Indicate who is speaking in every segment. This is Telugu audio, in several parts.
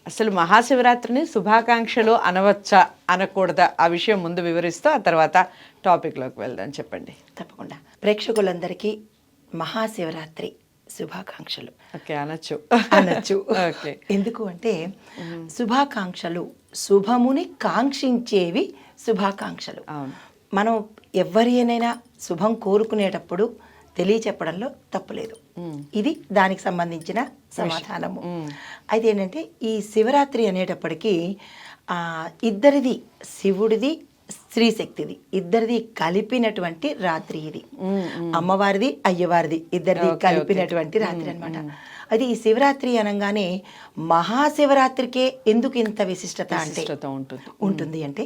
Speaker 1: అసలు మహాశివరాత్రిని శుభాకాంక్షలు అనవచ్చా అనకూడదా ఆ విషయం ముందు వివరిస్తూ ఆ తర్వాత టాపిక్లోకి వెళ్దాం. చెప్పండి.
Speaker 2: తప్పకుండా ప్రేక్షకులందరికీ మహాశివరాత్రి శుభాకాంక్షలు.
Speaker 1: ఓకే, అనొచ్చు. ఓకే.
Speaker 2: ఎందుకు అంటే శుభాకాంక్షలు శుభముని కాంక్షించేవి శుభాకాంక్షలు.
Speaker 1: అవును.
Speaker 2: మనం ఎవరినైనా శుభం కోరుకునేటప్పుడు తెలియచెప్పడంలో తప్పులేదు. ఇది దానికి సంబంధించిన సమాధానము. అయితే ఏంటంటే ఈ శివరాత్రి అనేటప్పటికీ ఇద్దరిది, శివుడిది స్త్రీశక్తిది ఇద్దరిది కలిపినటువంటి రాత్రి ఇది. అమ్మవారిది అయ్యవారిది ఇద్దరిది కలిపినటువంటి రాత్రి అన్నమాట. అది ఈ శివరాత్రి అనగానే మహాశివరాత్రికే ఎందుకు ఇంత విశిష్టత అంటే ఉంటుంది అంటే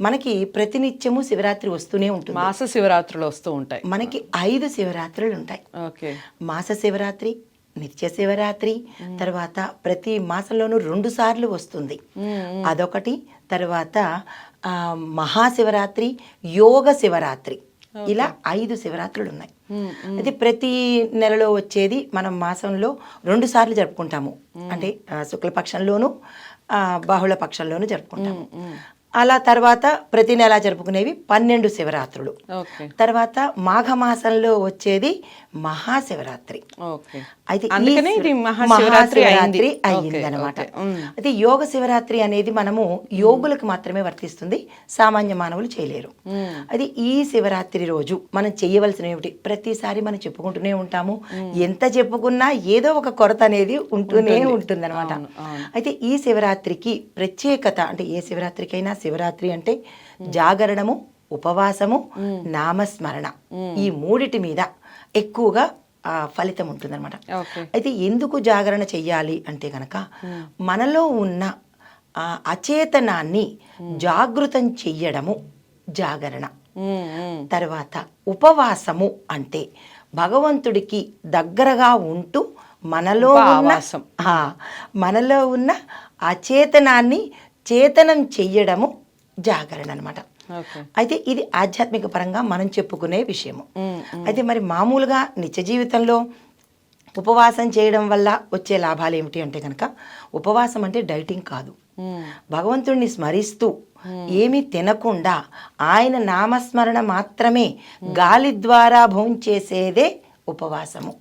Speaker 2: మనకి ప్రతినిత్యము శివరాత్రి వస్తూనే ఉంటుంది.
Speaker 1: మాస శివరాత్రులు వస్తూ ఉంటాయి.
Speaker 2: మనకి 5 శివరాత్రులు ఉంటాయి. మాస శివరాత్రి, నిత్య శివరాత్రి, తర్వాత ప్రతి మాసంలోనూ 2 సార్లు వస్తుంది అదొకటి. తర్వాత మహాశివరాత్రి, యోగ శివరాత్రి, ఇలా 5 శివరాత్రులు ఉన్నాయి. అయితే ప్రతి నెలలో వచ్చేది మనం మాసంలో 2 సార్లు జరుపుకుంటాము. అంటే శుక్లపక్షంలోను బహుళ పక్షంలోను జరుపుకుంటాము. అలా తర్వాత ప్రతి నెల జరుపుకునేవి 12 శివరాత్రులు. తర్వాత మాఘమాసంలో వచ్చేది మహాశివరాత్రి. అయితే మహాశివరాత్రి అయిందనమాట. అయితే యోగ శివరాత్రి అనేది మనము యోగులకు మాత్రమే వర్తిస్తుంది, సామాన్య మానవులు చేయలేరు. అది ఈ శివరాత్రి రోజు మనం చేయవలసిన ఏమిటి? ప్రతిసారి మనం చెప్పుకుంటూనే ఉంటాము, ఎంత చెప్పుకున్నా ఏదో ఒక కొరత అనేది ఉంటూనే ఉంటుంది అనమాట. అయితే ఈ శివరాత్రికి ప్రత్యేకత అంటే ఏ శివరాత్రికైనా శివరాత్రి అంటే జాగరణము, ఉపవాసము, నామస్మరణ, ఈ 3 మీద ఎక్కువగా ఫలితం ఉంటుందన్నమాట. అయితే ఎందుకు జాగరణ చెయ్యాలి అంటే కనుక మనలో ఉన్న అచేతనాన్ని జాగృతం చెయ్యడము జాగరణ. తర్వాత ఉపవాసము అంటే భగవంతుడికి దగ్గరగా ఉంటూ మనలో ఉన్న అచేతనాన్ని చేతనం చెయ్యడము జాగరణ అనమాట. అయితే ఇది ఆధ్యాత్మిక పరంగా మనం చెప్పుకునే విషయము. అయితే మరి మామూలుగా నిత్య జీవితంలో ఉపవాసం చేయడం వల్ల వచ్చే లాభాలు ఏమిటి అంటే కనుక ఉపవాసం అంటే డైటింగ్ కాదు. భగవంతుడిని స్మరిస్తూ ఏమీ తినకుండా ఆయన నామస్మరణ మాత్రమే గాలి ద్వారా భోంచేసేదే ఉపవాసము.